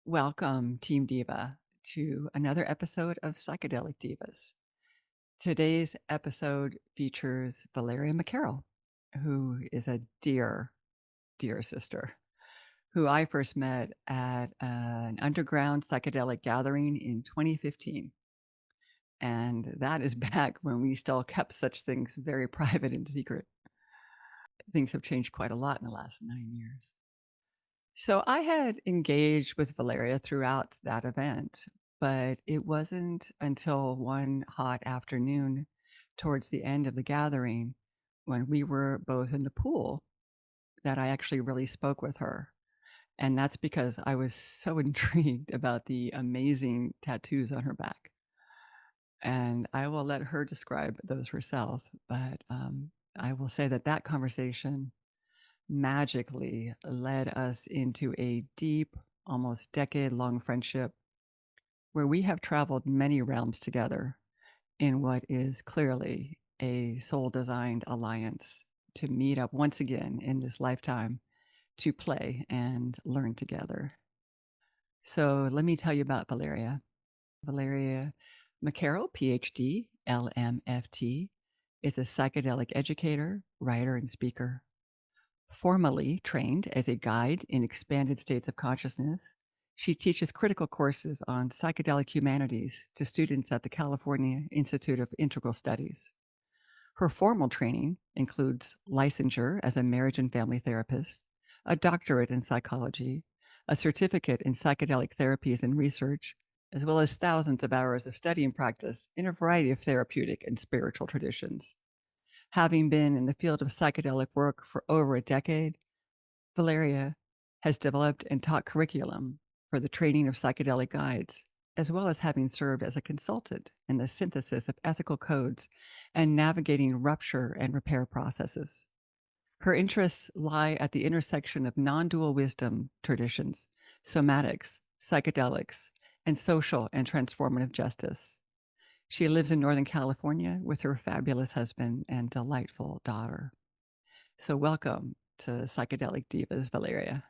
Welcome, Team Diva, to another episode of Psychedelic Divas. Today's episode features Valeria McCarroll, who is a dear sister, who I first met at an underground psychedelic gathering in 2015. And that is back when we still kept such things very private and secret. Things have changed quite a lot in the last 9 years. So I had engaged with Valeria throughout that event, but it wasn't until one hot afternoon towards the end of the gathering when we were both in the pool that I actually really spoke with her. And that's because I was so intrigued about the amazing tattoos on her back. And I will let her describe those herself, but I will say that that conversation magically led us into a deep, almost decade-long friendship where we have traveled many realms together in what is clearly a soul-designed alliance to meet up once again in this lifetime to play and learn together. So let me tell you about Valeria. Valeria McCarroll, PhD, LMFT, is a psychedelic educator, writer, and speaker. Formally trained as a guide in expanded states of consciousness, she teaches critical courses on psychedelic humanities to students at the California Institute of Integral Studies. Her formal training includes licensure as a marriage and family therapist, a doctorate in psychology, a certificate in psychedelic therapies and research, as well as thousands of hours of study and practice in a variety of therapeutic and spiritual traditions. Having been in the field of psychedelic work for over a decade, Valeria has developed and taught curriculum for the training of psychedelic guides, as well as having served as a consultant in the synthesis of ethical codes and navigating rupture and repair processes. Her interests lie at the intersection of non-dual wisdom traditions, somatics, psychedelics, and social and transformative justice. She lives in Northern California with her fabulous husband and delightful daughter. So welcome to Psychedelic Divas, Valeria.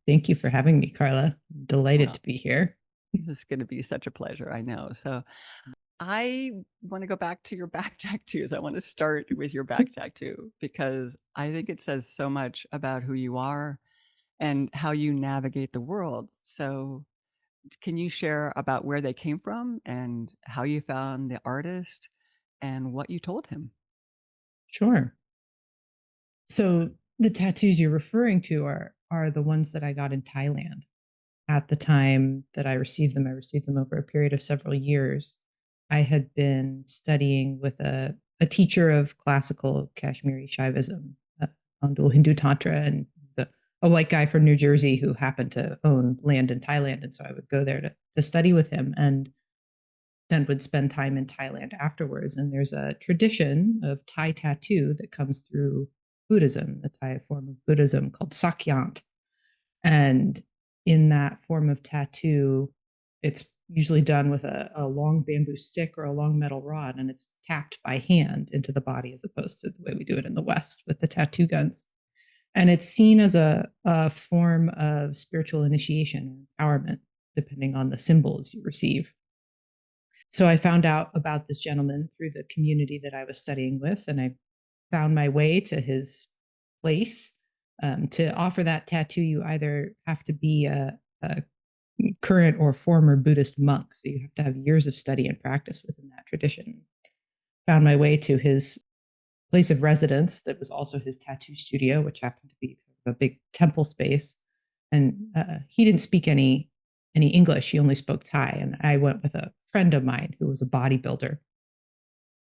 Thank you for having me, Carla. Delighted Well, to be here. this is going to be such a pleasure, I know. So I want to go back to your back tattoos. I want to start with your back tattoo because I think it says so much about who you are and how you navigate the world. So can you share about where they came from and how you found the artist and what you told him? Sure. So the tattoos you're referring to are the ones that I got in Thailand. At the time that I received them over a period of several years. I had been studying with a teacher of classical Kashmiri Shaivism, on dual Hindu Tantra, and he was a white guy from New Jersey who happened to own land in Thailand. And so I would go there to study with him and then would spend time in Thailand afterwards. And there's a tradition of Thai tattoo that comes through Buddhism, the Thai form of Buddhism called Sakyant. And in that form of tattoo, it's usually done with a long bamboo stick or a long metal rod, and it's tapped by hand into the body as opposed to the way we do it in the West with the tattoo guns. And it's seen as a form of spiritual initiation or empowerment, depending on the symbols you receive. So I found out about this gentleman through the community that I was studying with, and I found my way to his place. To offer that tattoo, you either have to be a current or former Buddhist monk, so you have to have years of study and practice within that tradition. Found my way to his place of residence that was also his tattoo studio, which happened to be a big temple space. And he didn't speak any English. He only spoke Thai. And I went with a friend of mine who was a bodybuilder.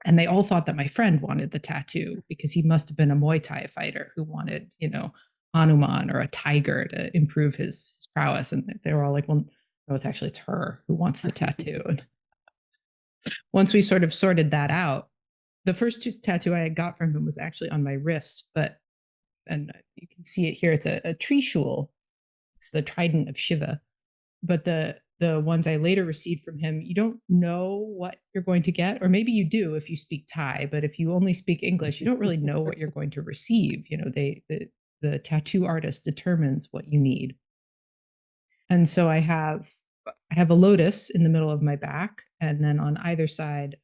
And they all thought that my friend wanted the tattoo because he must have been a Muay Thai fighter who wanted, Hanuman or a tiger to improve his prowess. And they were all like, well, no, it's her who wants the tattoo. And once we sort of sorted that out, the first tattoo I got from him was actually on my wrist, and you can see it here. It's a trishul. It's the trident of Shiva. But the ones I later received from him, you don't know what you're going to get, or maybe you do if you speak Thai, but if you only speak English, you don't really know what you're going to receive. The tattoo artist determines what you need. And so I have a lotus in the middle of my back, and then on either side,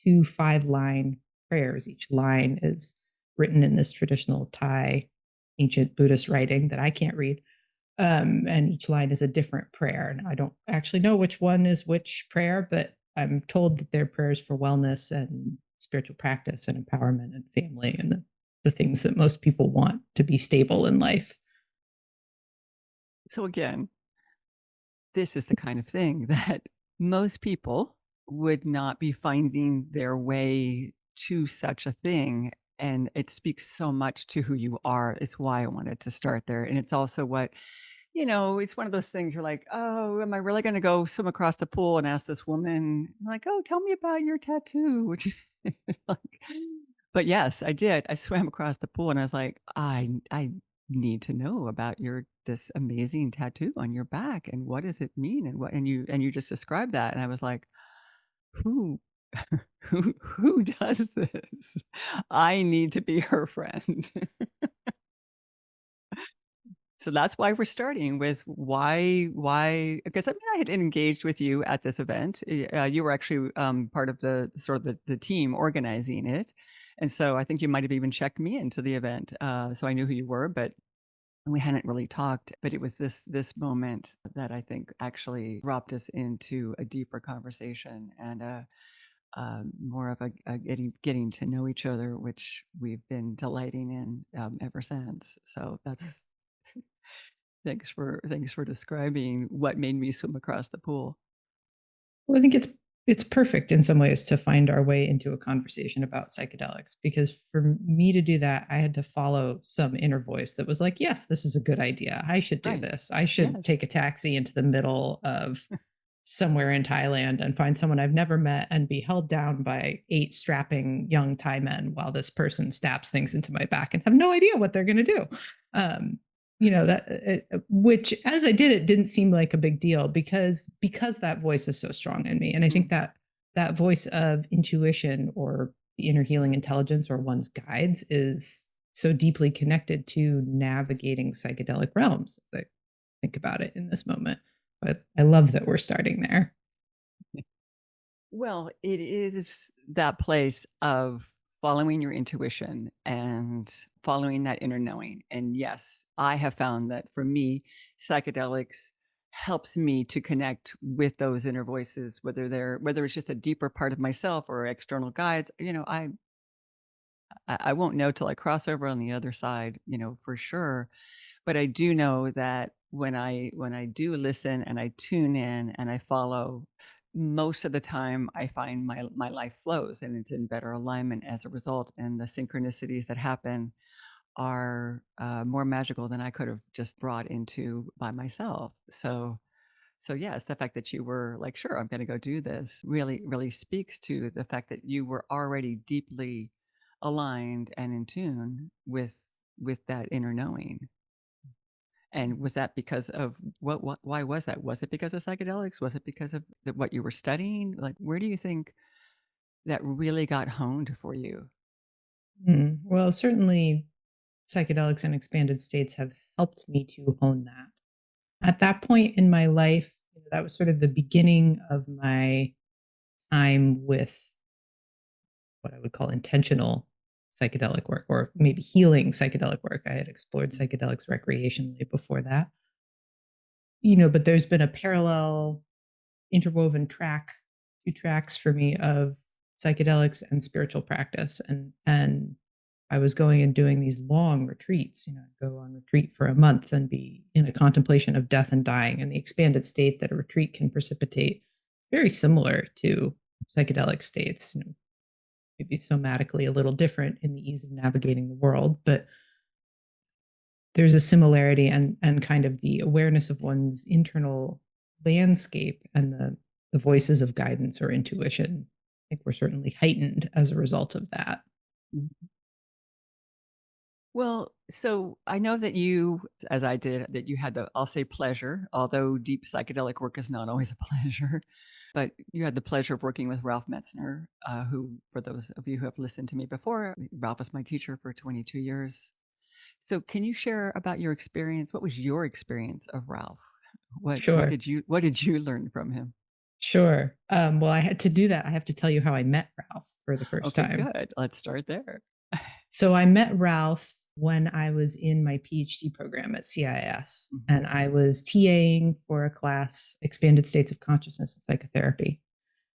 two 5-line prayers. Each line is written in this traditional Thai ancient Buddhist writing that I can't read. And each line is a different prayer. And I don't actually know which one is which prayer, but I'm told that they're prayers for wellness and spiritual practice and empowerment and family and the things that most people want to be stable in life. So again, this is the kind of thing that most people would not be finding their way to such a thing. And it speaks so much to who you are. It's why I wanted to start there. And it's also what, it's one of those things you're like, oh, am I really going to go swim across the pool and ask this woman, like, oh, tell me about your tattoo? Which is like, but yes, I did. I swam across the pool and I was like, I need to know about this amazing tattoo on your back and what does it mean and you just described that and I was like, who who does this? I need to be her friend. So that's why we're starting with why because I mean I had engaged with you at this event. You were actually part of the sort of the team organizing it. And so I think you might have even checked me into the event. So I knew who you were, but we hadn't really talked. But it was this moment that I think actually dropped us into a deeper conversation and more of a getting to know each other, which we've been delighting in ever since. So that's thanks for describing what made me swim across the pool. Well, I think it's perfect in some ways to find our way into a conversation about psychedelics because for me to do that, I had to follow some inner voice that was like, yes, this is a good idea. I should do Right. this. I should Yes. take a taxi into the middle of somewhere in Thailand and find someone I've never met and be held down by 8 strapping young Thai men while this person stabs things into my back and have no idea what they're going to do. Um, which as I did it didn't seem like a big deal because that voice is so strong in me, and I think Mm. that that voice of intuition or the inner healing intelligence or one's guides is so deeply connected to navigating psychedelic realms as I think about it in this moment. But I love that we're starting there. Well, it is that place of following your intuition and following that inner knowing. And yes, I have found that for me, psychedelics helps me to connect with those inner voices, whether it's just a deeper part of myself or external guides. I won't know till I cross over on the other side, for sure. But I do know that when I do listen and I tune in and I follow, most of the time I find my life flows and it's in better alignment as a result. And the synchronicities that happen are more magical than I could have just brought into by myself. So yes, the fact that you were like, sure, I'm going to go do this really, really speaks to the fact that you were already deeply aligned and in tune with that inner knowing. And was that because of why was that? Was it because of psychedelics? Was it because of what you were studying? Like, where do you think that really got honed for you? Well, certainly psychedelics and expanded states have helped me to hone that. At that point in my life, that was sort of the beginning of my time with what I would call intentional psychedelic work or maybe healing psychedelic work. I had explored psychedelics recreationally before that. But there's been a parallel interwoven two tracks for me of psychedelics and spiritual practice. And I was going and doing these long retreats. I'd go on retreat for a month and be in a contemplation of death and dying and the expanded state that a retreat can precipitate, very similar to psychedelic states, maybe somatically a little different in the ease of navigating the world, but there's a similarity and kind of the awareness of one's internal landscape and the voices of guidance or intuition. I think we're certainly heightened as a result of that. Mhm. Well, so I know that you, as I did, that you had the, I'll say pleasure, although deep psychedelic work is not always a pleasure, but you had the pleasure of working with Ralph Metzner, who, for those of you who have listened to me before, Ralph was my teacher for 22 years. So can you share about your experience? What was your experience of Ralph? Sure. What did you learn from him? Sure. Well, I had to do that. I have to tell you how I met Ralph for the first Okay, time. good. Let's start there. So I met Ralph when I was in my PhD program at CIS, Mhm. and I was TAing for a class, Expanded States of Consciousness and Psychotherapy.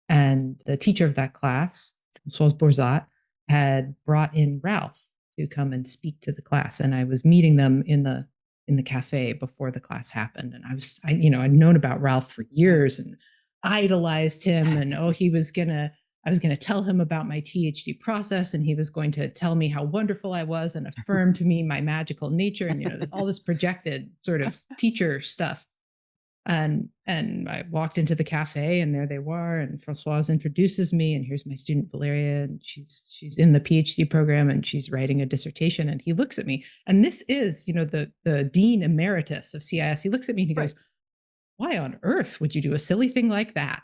And the teacher of that class, Françoise Borzat, had brought in Ralph to come and speak to the class. And I was meeting them in the cafe before the class happened. And I'd known about Ralph for Right. years and idolized him. And I was gonna tell him about my THD process, and he was going to tell me how wonderful I was and affirm to me my magical nature, and all this projected sort of teacher stuff. And I walked into the cafe, and there they were, and Francoise introduces me, and here's my student Valeria, and she's in the PhD program, and she's writing a dissertation. And he looks at me, and this is, the dean emeritus of CIS. He looks at me and he Right. goes, "Why on earth would you do a silly thing like that?"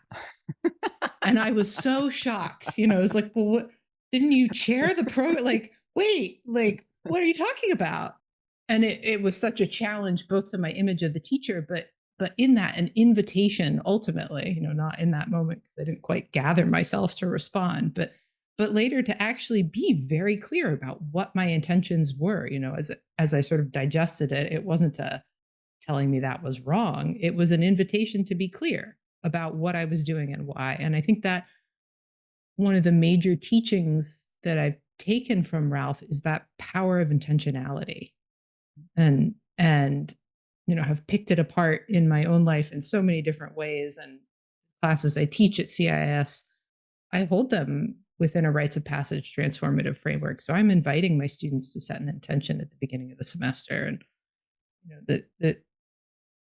And I was so shocked. It was like, "Well, what, didn't you chair the program? Like, wait, like, what are you talking about?" And it was such a challenge both to my image of the teacher, but in that, an invitation ultimately, not in that moment because I didn't quite gather myself to respond, but later to actually be very clear about what my intentions were. As I sort of digested it, it wasn't telling me that was wrong. It was an invitation to be clear about what I was doing and why. And I think that one of the major teachings that I've taken from Ralph is that power of intentionality, and have picked it apart in my own life in so many different ways. And classes I teach at CIS, I hold them within a rites of passage transformative framework. So I'm inviting my students to set an intention at the beginning of the semester. And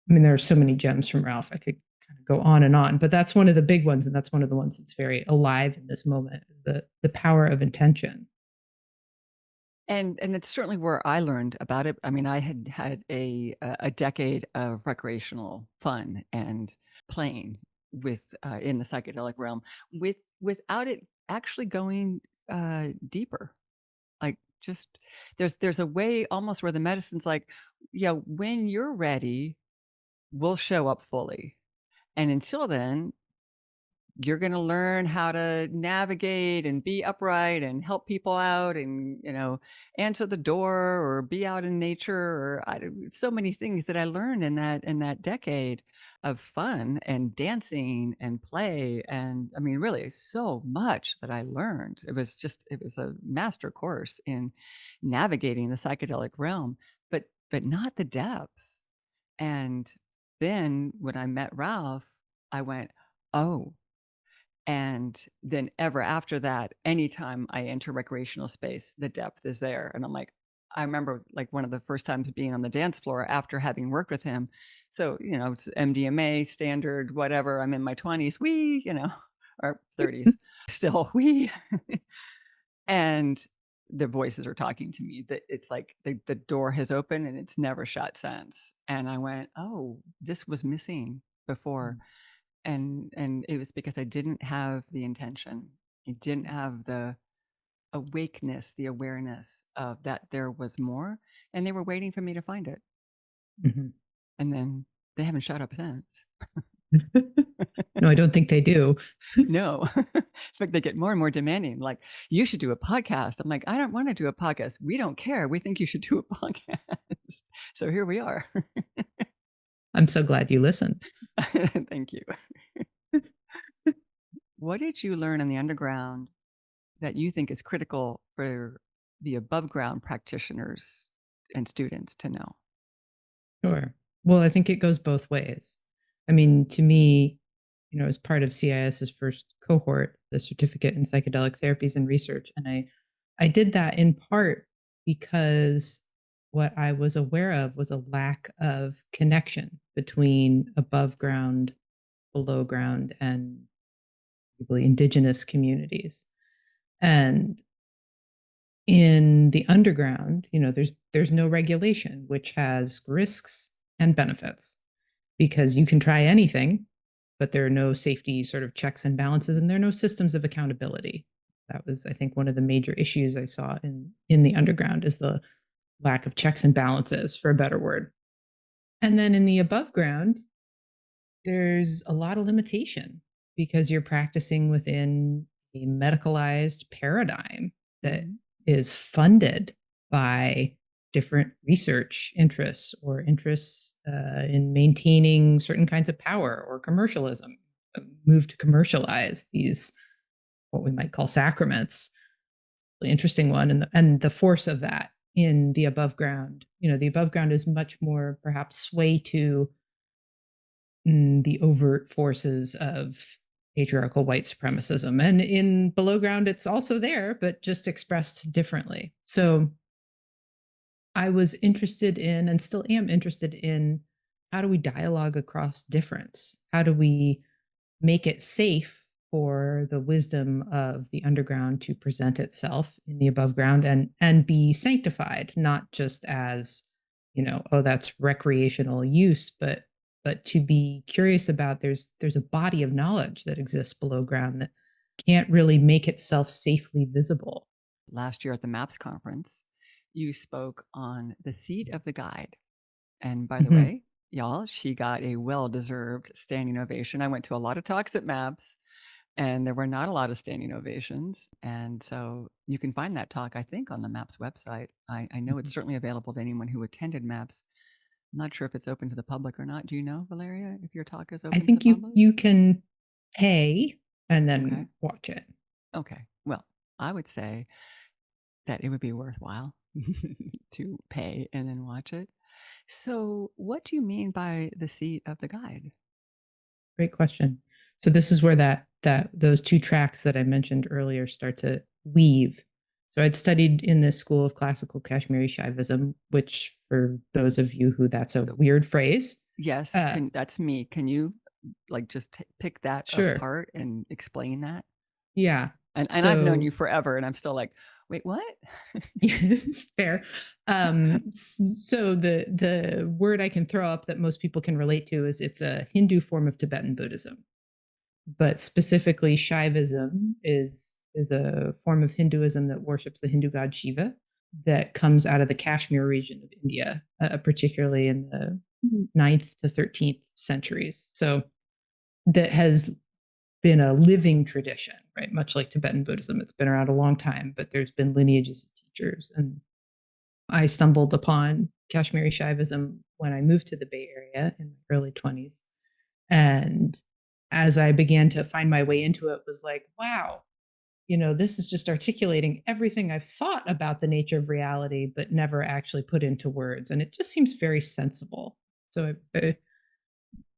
there are so many gems from Ralph. I could kind of go on, but that's one of the big ones, and that's one of the ones that's very alive in this moment, is the power of intention. And it's certainly where I learned about it. I mean, I had had a decade of recreational fun and playing with in the psychedelic realm without it actually going deeper. Like, just there's a way almost where the medicine's like, yeah, when you're ready, we'll show up fully. And until then, you're going to learn how to navigate and be upright and help people out and, answer the door or be out in nature, or so many things that I learned in that decade of fun and dancing and play. And I mean, really so much that I learned. It was a master course in navigating the psychedelic realm, but not the depths. And then when I met Ralph, I went, oh, and then ever after that, anytime I enter recreational space, the depth is there. And I'm like, I remember like one of the first times being on the dance floor after having worked with him. So, it's MDMA standard, whatever. I'm in my 20s, or 30s, still we. And the voices are talking to me that it's like the door has opened and it's never shut since. And I went, oh, this was missing before. And it was because I didn't have the intention. I didn't have the awakeness, the awareness of that there was more, and they were waiting for me to find it. Mhm. And then they haven't shut up since. No, I don't think they do. No. It's like they get more and more demanding. Like, you should do a podcast. I'm like, I don't want to do a podcast. We don't care. We think you should do a podcast. So here we are. I'm so glad you listened. Thank you. What did you learn in the underground that you think is critical for the above ground practitioners and students to know? Sure. Well, I think it goes both ways. I mean, to me, as part of CIS's first cohort, the certificate in psychedelic therapies and research, and I did that in part because what I was aware of was a lack of connection between above ground, below ground, and really indigenous communities. And in the underground, there's no regulation, which has risks and benefits, because you can try anything, but there are no safety sort of checks and balances, and there are no systems of accountability. That was, I think, one of the major issues I saw in the underground, is the lack of checks and balances, for a better word. And then in the above ground, there's a lot of limitation because you're practicing within a medicalized paradigm that Mhm. is funded by different research interests or interests in maintaining certain kinds of power or commercialism, move to commercialize these what we might call sacraments. Really interesting one, and the force of that in the above ground. The above ground is much more perhaps sway to the overt forces of patriarchal white supremacism. And in below ground, it's also there, but just expressed differently. So I was interested in and still am interested in how do we dialogue across difference? How do we make it safe for the wisdom of the underground to present itself in the above ground and be sanctified, not just as, oh, that's recreational use, but to be curious about there's a body of knowledge that exists below ground that can't really make itself safely visible. Last year at the MAPS conference, you spoke on the seat of the guide. And by the Mhm. way, y'all, she got a well-deserved standing ovation. I went to a lot of talks at MAPS, and there were not a lot of standing ovations. And so you can find that talk, I think, on the MAPS website. I know it's Mhm. certainly available to anyone who attended MAPS. I'm not sure if it's open to the public or not. Do you know, Valeria, if your talk is I open to the think you public? you can pay and Okay. then watch it. Okay. Well, I would say that it would be worthwhile to pay and then watch it. So, what do you mean by the seat of the guide? Great question. So this is where that those two tracks that I mentioned earlier start to weave. So I'd studied in this school of classical Kashmiri Shaivism, which for those of you who that's a So, weird phrase. yes, Uh can that's me. Can you like just pick that sure. apart and explain that? Yeah. And I've known you So forever, and I'm still like, wait, what? it's fair. So the word I can throw up that most people can relate to is it's a Hindu form of Tibetan Buddhism. But specifically Shaivism is a form of Hinduism that worships the Hindu god Shiva that comes out of the Kashmir region of India, particularly in the ninth to 13th centuries. So that has been a living tradition, right? Much like Tibetan Buddhism, it's been around a long time, but there's been lineages of teachers. And I stumbled upon Kashmiri Shaivism when I moved to the Bay Area in my early 20s. And as I began to find my way into it, was like, wow, this is just articulating everything I've thought about the nature of reality, but never actually put into words. And it just seems very sensible. So,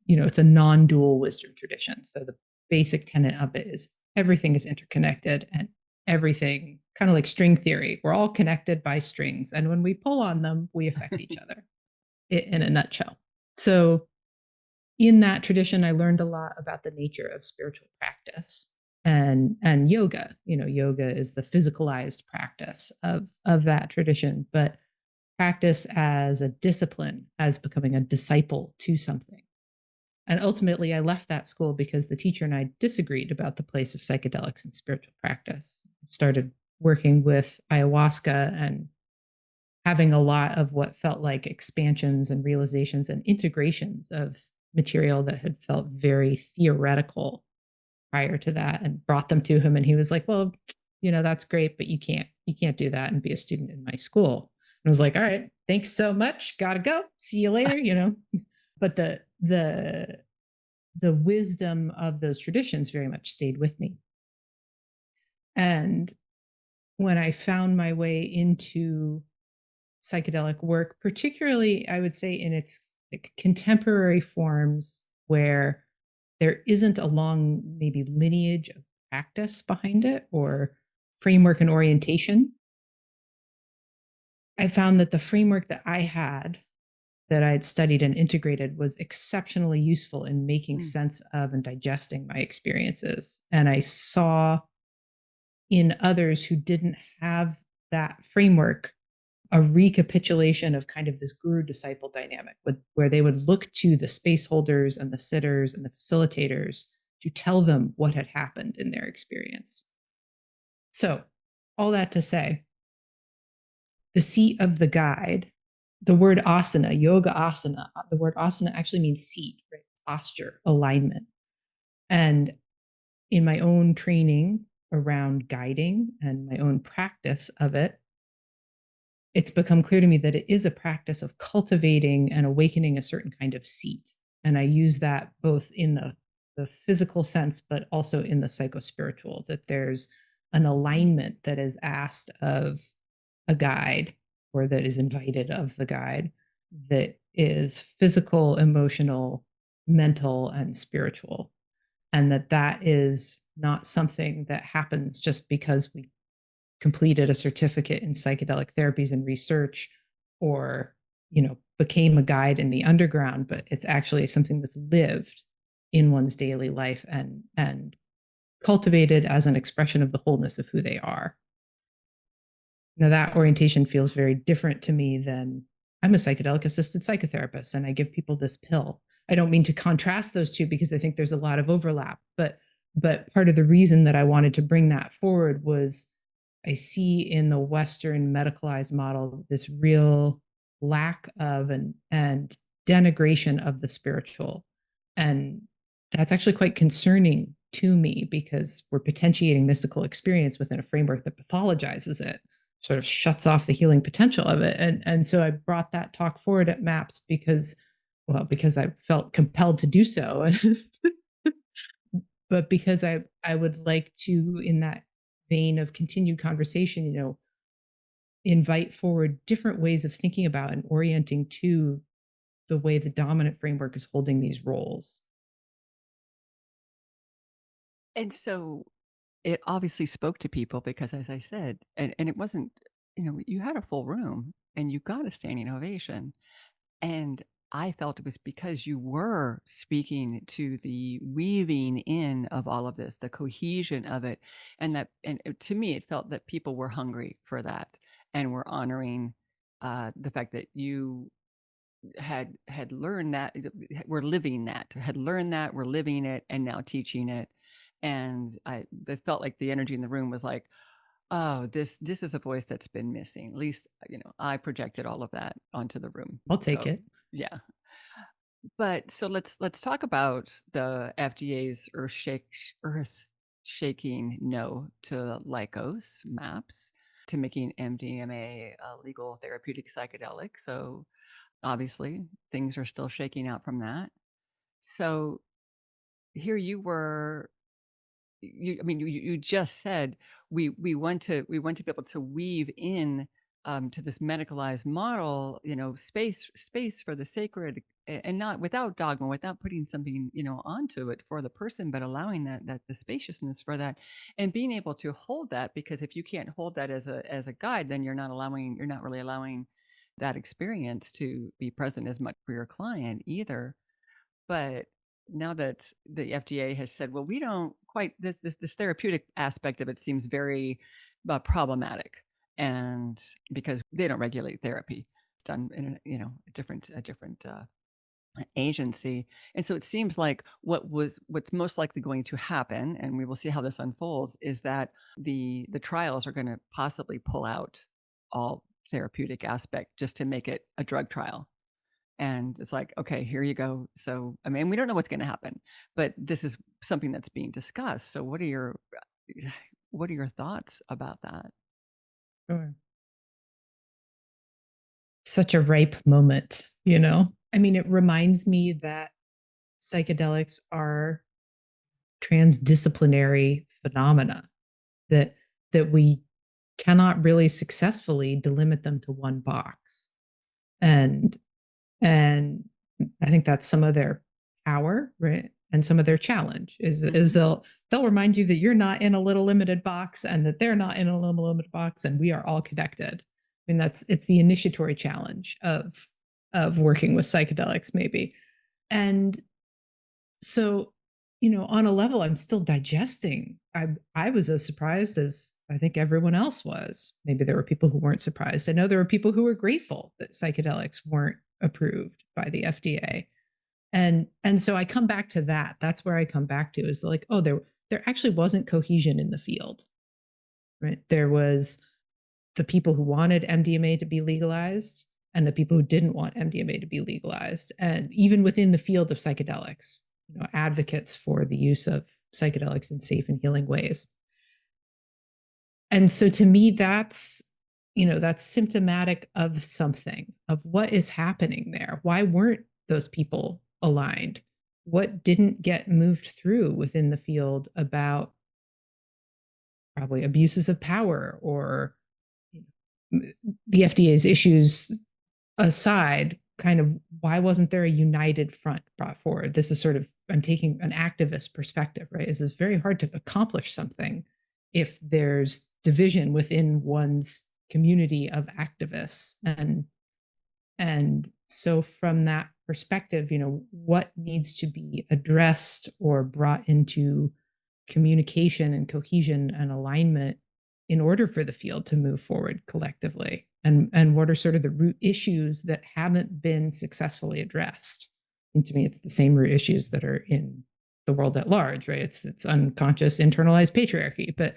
it's a non dual wisdom tradition. So the basic tenet of it is everything is interconnected and everything, kind of like string theory, we're all connected by strings. And when we pull on them, we affect each other in a nutshell. So, in that tradition, I learned a lot about the nature of spiritual practice and yoga. Yoga is the physicalized practice of that tradition, but practice as a discipline, as becoming a disciple to something. And ultimately, I left that school because the teacher and I disagreed about the place of psychedelics in spiritual practice. Started working with ayahuasca and having a lot of what felt like expansions and realizations and integrations of material that had felt very theoretical prior to that, and brought them to him, and he was like, well, that's great, but you can't do that and be a student in my school. And I was like, all right, thanks so much, gotta go, see you later. But the wisdom of those traditions very much stayed with me. And when I found my way into psychedelic work, particularly, I would say, in its like contemporary forms where there isn't a long, maybe lineage of practice behind it or framework and orientation. I found that the framework that I had, that I had studied and integrated, was exceptionally useful in making Mm. sense of and digesting my experiences. And I saw in others who didn't have that framework a recapitulation of kind of this guru disciple dynamic where they would look to the space holders and the sitters and the facilitators to tell them what had happened in their experience. So, all that to say, the seat of the guide, the word asana, yoga asana, the word asana actually means seat, right? posture, alignment. And in my own training around guiding and my own practice of it, it's become clear to me that it is a practice of cultivating and awakening a certain kind of seat. And I use that both in the physical sense, but also in the psychospiritual, that there's an alignment that is asked of a guide or that is invited of the guide that is physical, emotional, mental, and spiritual. And that is not something that happens just because we completed a certificate in psychedelic therapies and research or became a guide in the underground, but it's actually something that's lived in one's daily life and cultivated as an expression of the wholeness of who they are. Now that orientation feels very different to me than I'm a psychedelic assisted psychotherapist and I give people this pill. I don't mean to contrast those two because I think there's a lot of overlap, but part of the reason that I wanted to bring that forward was I see in the Western medicalized model this real lack of and denigration of the spiritual. And that's actually quite concerning to me because we're potentiating mystical experience within a framework that pathologizes it, sort of shuts off the healing potential of it. And so I brought that talk forward at MAPS because I felt compelled to do so. But because I would like to, in that vein of continued conversation, invite forward different ways of thinking about and orienting to the way the dominant framework is holding these roles. And so it obviously spoke to people because, as I said, and it wasn't, you had a full room and you got a standing ovation. And I felt it was because you were speaking to the weaving in of all of this, the cohesion of it. To me, it felt that people were hungry for that and were honoring the fact that you had learned that, we're living that, had learned that, we're living it, and now teaching it. And it felt like the energy in the room was like, oh, this is a voice that's been missing. At least, I projected all of that onto the room. I'll take So it. yeah. But so let's talk about the FDA's earth shaking no to Lycos maps to making MDMA a legal therapeutic psychedelic. So obviously things are still shaking out from that. So here you were, you just said we want to be able to weave in to this medicalized model, space for the sacred, and not without dogma, without putting something onto it for the person, but allowing that the spaciousness for that, and being able to hold that, because if you can't hold that as a guide, then you're not really allowing that experience to be present as much for your client either. But now that the FDA has said, well, we don't quite, this therapeutic aspect of it seems very problematic, and because they don't regulate therapy, it's done in a different agency. And so it seems like what's most likely going to happen, and we will see how this unfolds, is that the trials are going to possibly pull out all therapeutic aspect just to make it a drug trial. And it's like, okay, here you go. So, I mean, we don't know what's going to happen, but this is something that's being discussed. So what are your thoughts about that? Sure. Such a ripe moment. I mean, it reminds me that psychedelics are transdisciplinary phenomena that we cannot really successfully delimit them to one box. And and I think that's some of their power, right? And some of their challenge is they'll remind you that you're not in a little limited box and that they're not in a little limited box and we are all connected. I mean, it's the initiatory challenge of working with psychedelics, maybe. And so, on a level, I'm still digesting. I was as surprised as I think everyone else was. Maybe there were people who weren't surprised. I know there were people who were grateful that psychedelics weren't approved by the FDA. And so I come back to that. That's where I come back to, is like, oh, there actually wasn't cohesion in the field. Right? There was the people who wanted MDMA to be legalized, and the people who didn't want MDMA to be legalized. And even within the field of psychedelics, advocates for the use of psychedelics in safe and healing ways. And so to me, that's symptomatic of something, of what is happening there. Why weren't those people aligned? What didn't get moved through within the field about probably abuses of power or the FDA's issues aside, kind of why wasn't there a united front brought forward? This is sort of, I'm taking an activist perspective, right? It's very hard to accomplish something if there's division within one's community of activists. And so from that perspective, what needs to be addressed or brought into communication and cohesion and alignment in order for the field to move forward collectively? And what are sort of the root issues that haven't been successfully addressed? And to me, it's the same root issues that are in the world at large, right? It's unconscious internalized patriarchy, but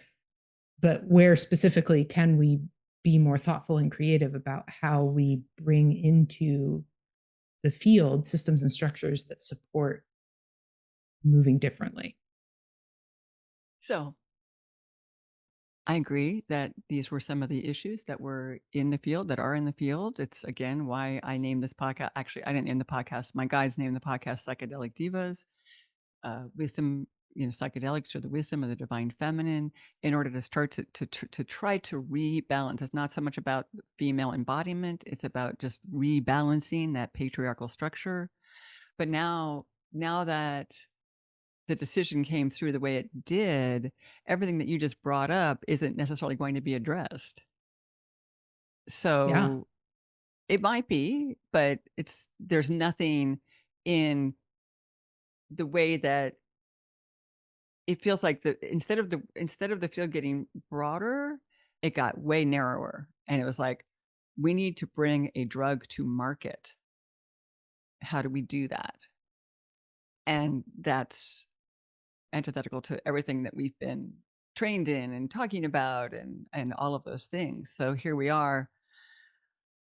where specifically can we be more thoughtful and creative about how we bring into the field systems and structures that support moving differently? So I agree that these were some of the issues that were in the field, that are in the field. It's again why I named this podcast. Actually, I didn't name the podcast. My guides named the podcast Psychedelic Divas, wisdom, psychedelics or the wisdom of the divine feminine, in order to start to try to rebalance. It's not so much about female embodiment. It's about just rebalancing that patriarchal structure. But now that the decision came through the way it did, everything that you just brought up isn't necessarily going to be addressed. Yeah. So it might be, but there's nothing in the way that it feels like instead of the field getting broader, it got way narrower. And it was like, we need to bring a drug to market. How do we do that? And that's antithetical to everything that we've been trained in and talking about and all of those things. So here we are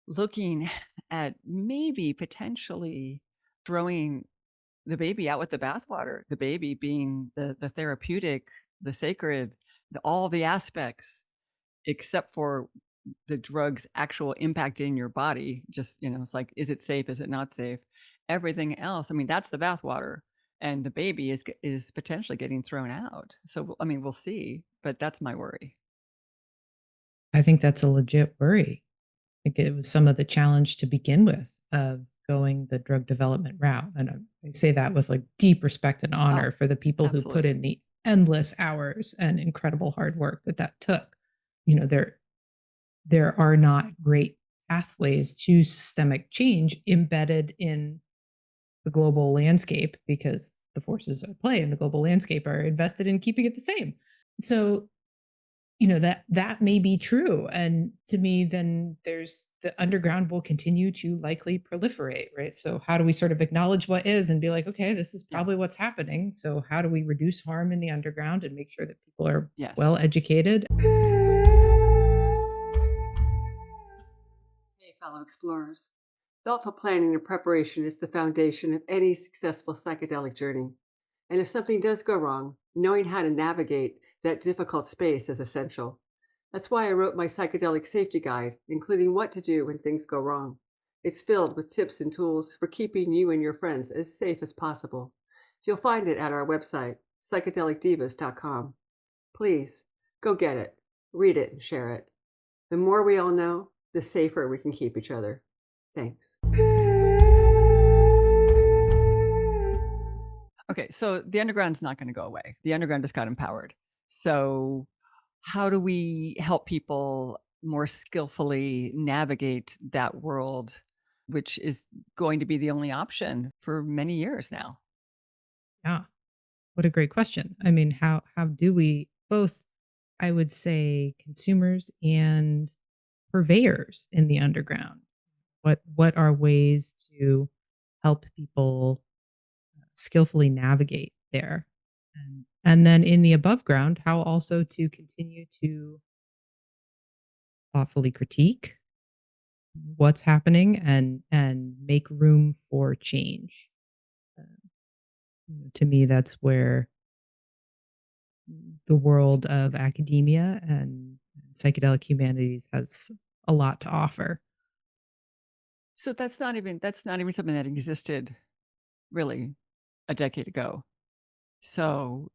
looking at maybe potentially throwing the baby out with the bathwater, the baby being the therapeutic, the sacred, all the aspects, except for the drug's actual impact in your body. Just, it's like, is it safe? Is it not safe? Everything else, I mean, that's the bathwater. And the baby is potentially getting thrown out. So, I mean, we'll see, but that's my worry. I think that's a legit worry. I think it was some of the challenge to begin with of going the drug development route. And I say that with like deep respect and Oh, honor for the people who put absolutely. in the endless hours and incredible hard work that took. You know, there are not great pathways to systemic change embedded in the global landscape because the forces at play in the global landscape are invested in keeping it the same. So that may be true, and to me then there's the underground will continue to likely proliferate, right? So how do we sort of acknowledge what is and be like, okay, this is Yeah. probably what's happening, so how do we reduce harm in the underground and make sure that people are Yes. well educated? Hey, fellow explorers. Thoughtful planning and preparation is the foundation of any successful psychedelic journey. And if something does go wrong, knowing how to navigate that difficult space is essential. That's why I wrote my psychedelic safety guide, including what to do when things go wrong. It's filled with tips and tools for keeping you and your friends as safe as possible. You'll find it at our website, psychedelicdivas.com. Please go get it, read it, and share it. The more we all know, the safer we can keep each other. Thanks. Okay, so the underground's not going to go away. The underground just got empowered. So how do we help people more skillfully navigate that world, which is going to be the only option for many years now? Yeah, what a great question. I mean, how do we both, I would say, consumers and purveyors in the underground, what are ways to help people skillfully navigate there? And then in the above ground, how also to continue to thoughtfully critique, what's happening and make room for change. Uh, to me, that's where the world of academia and psychedelic humanities has a lot to offer. So that's not even something that existed really a decade ago. So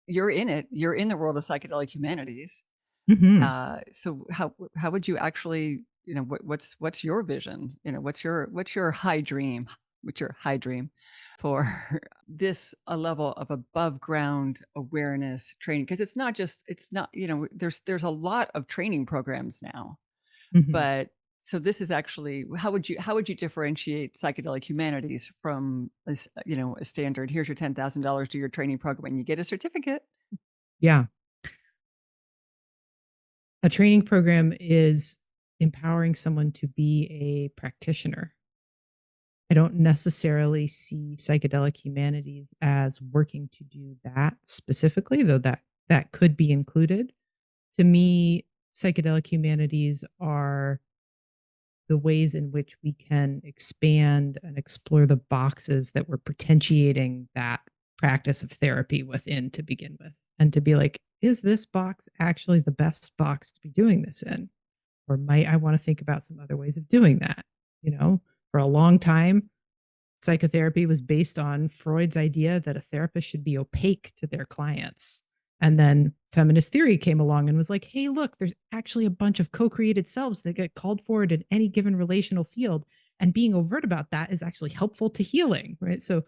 you're in it. You're in the world of psychedelic humanities. Hmm. So how would you actually, what's your vision? What's your high dream? What's your high dream for this a level of above ground awareness training? Because it's not, there's a lot of training programs now, Hmm. but so this is actually how would you differentiate psychedelic humanities from a standard, here's your $10,000 to your training program and you get a certificate. Yeah. A training program is empowering someone to be a practitioner. I don't necessarily see psychedelic humanities as working to do that specifically, though that could be included. To me, psychedelic humanities are the ways in which we can expand and explore the boxes that we're potentiating that practice of therapy within to begin with. And to be like, is this box actually the best box to be doing this in? Or might I want to think about some other ways of doing that? For a long time, psychotherapy was based on Freud's idea that a therapist should be opaque to their clients. And then feminist theory came along and was like, hey, look, there's actually a bunch of co created selves that get called forward in any given relational field. And being overt about that is actually helpful to healing, right? So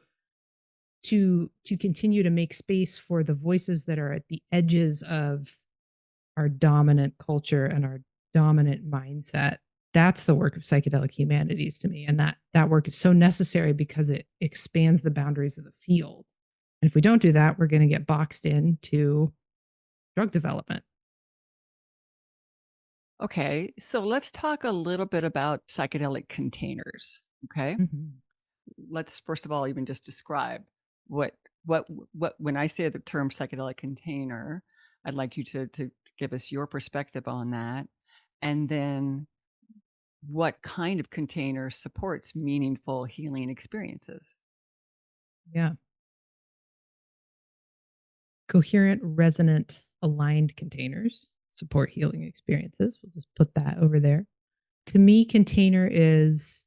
to continue to make space for the voices that are at the edges of our dominant culture and our dominant mindset, that's the work of psychedelic humanities to me. And that work is so necessary because it expands the boundaries of the field. And if we don't do that, we're going to get boxed into drug development. Okay, so let's talk a little bit about psychedelic containers. Okay, Mm-hmm. let's first of all even just describe what what when I say the term psychedelic container, I'd like you to give us your perspective on that, and then what kind of container supports meaningful healing experiences. Yeah. Coherent, resonant, aligned containers support healing experiences. We'll just put that over there. To me, container is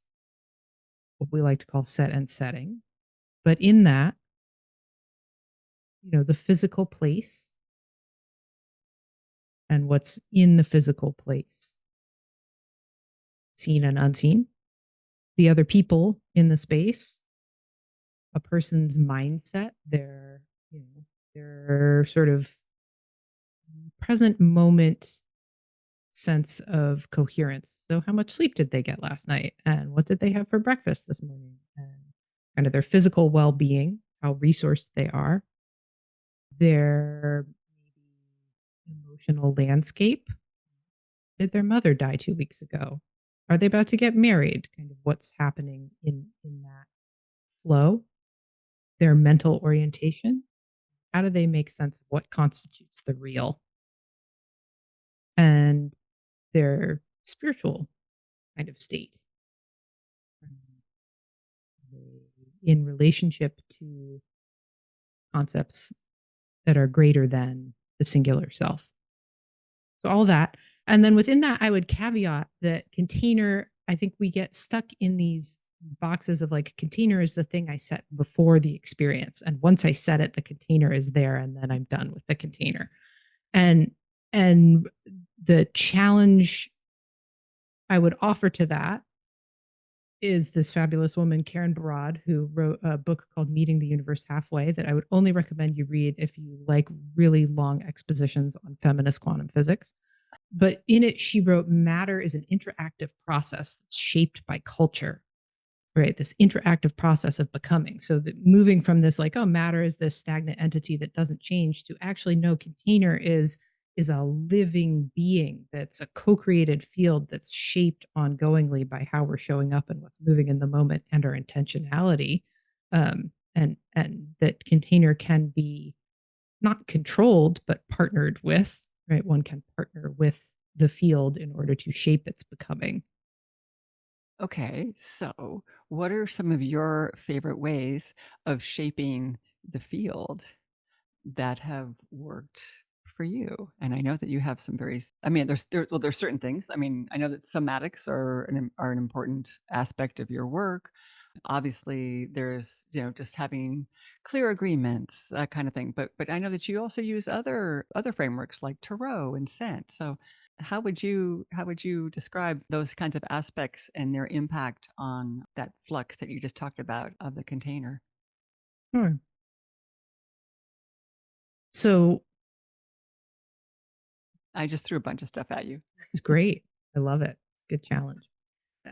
what we like to call set and setting. But in that, the physical place and what's in the physical place, seen and unseen, the other people in the space, a person's mindset, their sort of present moment sense of coherence. So how much sleep did they get last night? And what did they have for breakfast this morning? And kind of their physical well-being, how resourced they are, their emotional landscape. Did their mother die 2 weeks ago? Are they about to get married? Kind of what's happening in that flow, their mental orientation. How do they make sense of what constitutes the real? And their spiritual kind of state in relationship to concepts that are greater than the singular self. So all that. And then within that, I would caveat that container, I think we get stuck in these boxes of like container is the thing I set before the experience. And once I set it, the container is there and then I'm done with the container. And and the challenge I would offer to that is this fabulous woman, Karen Barad, who wrote a book called Meeting the Universe Halfway that I would only recommend you read if you like really long expositions on feminist quantum physics. But in it, she wrote matter is an interactive process that's shaped by culture, right? This interactive process of becoming. So that moving from this, like, oh, matter is this stagnant entity that doesn't change to actually no, container is a living being that's a co-created field that's shaped ongoingly by how we're showing up and what's moving in the moment and our intentionality. And that container can be not controlled, but partnered with, right? One can partner with the field in order to shape its becoming. Okay, so what are some of your favorite ways of shaping the field that have worked for you? And I know that you have some I mean, there's certain things. I mean, I know that somatics are an important aspect of your work. Obviously, there's just having clear agreements, that kind of thing. But I know that you also use other frameworks like Tarot and Scent. So how would you describe those kinds of aspects and their impact on that flux that you just talked about of the container? Sure. So I just threw a bunch of stuff at you. it's great. I love it. It's a good challenge.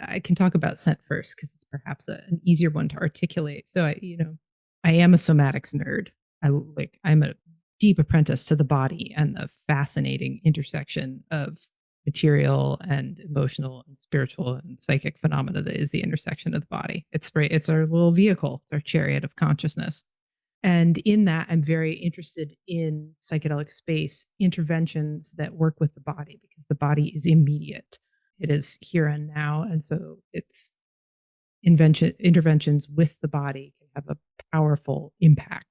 I can talk about scent first because it's perhaps an easier one to articulate. So I am a somatics nerd. I'm a deep apprentice to the body and the fascinating intersection of material and emotional and spiritual and psychic phenomena that is the intersection of the body. It's our little vehicle. It's our chariot of consciousness. And in that, I'm very interested in psychedelic space interventions that work with the body because the body is immediate. It is here and now. And so it's interventions with the body can have a powerful impact.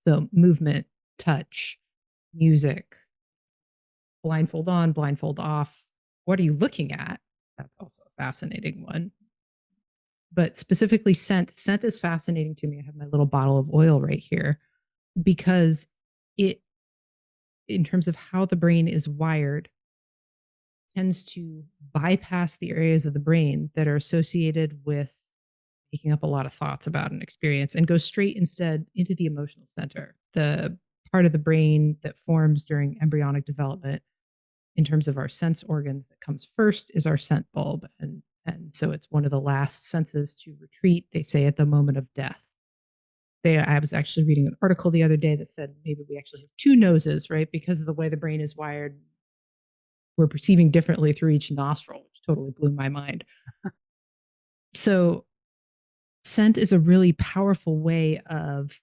So movement, touch, music, blindfold on, blindfold off. What are you looking at? That's also a fascinating one. But specifically scent. Scent is fascinating to me. I have my little bottle of oil right here because it, in terms of how the brain is wired, tends to bypass the areas of the brain that are associated with making up a lot of thoughts about an experience and go straight instead into the emotional center, the part of the brain that forms during embryonic development. In terms of our sense organs, that comes first is our scent bulb, and so it's one of the last senses to retreat, they say, at the moment of death. I was actually reading an article the other day that said maybe we actually have two noses, right? Because of the way the brain is wired, we're perceiving differently through each nostril, which totally blew my mind. So scent is a really powerful way of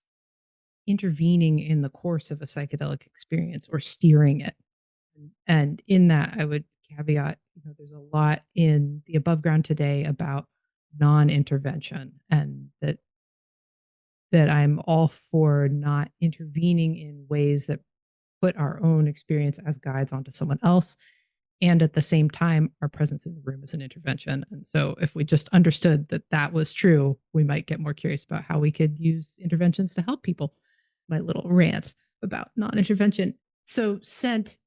intervening in the course of a psychedelic experience or steering it. And in that, I would caveat, there's a lot in the above ground today about non-intervention, and that I'm all for not intervening in ways that put our own experience as guides onto someone else. And at the same time, our presence in the room is an intervention. And so if we just understood that that was true, we might get more curious about how we could use interventions to help people. My little rant about non-intervention. So scent,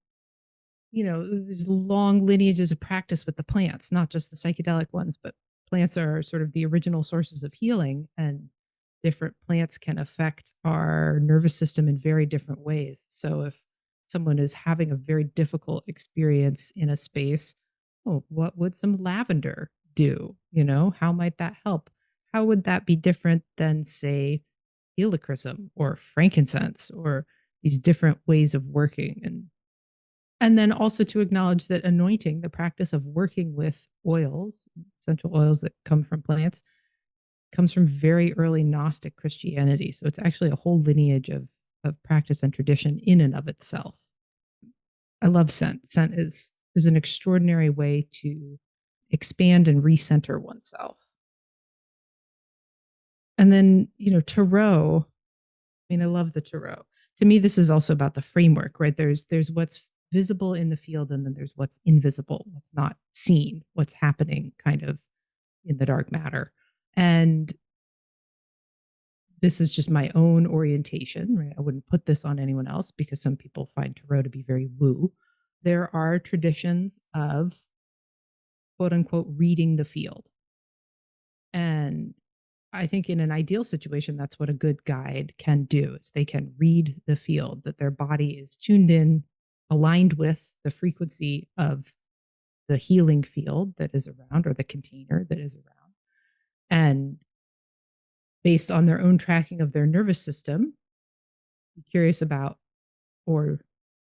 there's long lineages of practice with the plants, not just the psychedelic ones, but plants are sort of the original sources of healing, and different plants can affect our nervous system in very different ways. So if someone is having a very difficult experience in a space, oh, what would some lavender do? How might that help? How would that be different than, say, helichrysum or frankincense or these different ways of working? And then also to acknowledge that anointing, the practice of working with oils, essential oils that come from plants, comes from very early Gnostic Christianity. So it's actually a whole lineage of practice and tradition in and of itself. I love scent. Scent is an extraordinary way to expand and recenter oneself. And then, tarot. I mean, I love the tarot. To me, this is also about the framework, right? There's what's visible in the field, and then there's what's invisible, what's not seen, what's happening kind of in the dark matter. And this is just my own orientation, right? I wouldn't put this on anyone else because some people find tarot to be very woo. There are traditions of quote unquote reading the field. And I think in an ideal situation, that's what a good guide can do is they can read the field, that their body is tuned in, aligned with the frequency of the healing field that is around or the container that is around. And based on their own tracking of their nervous system, be curious about or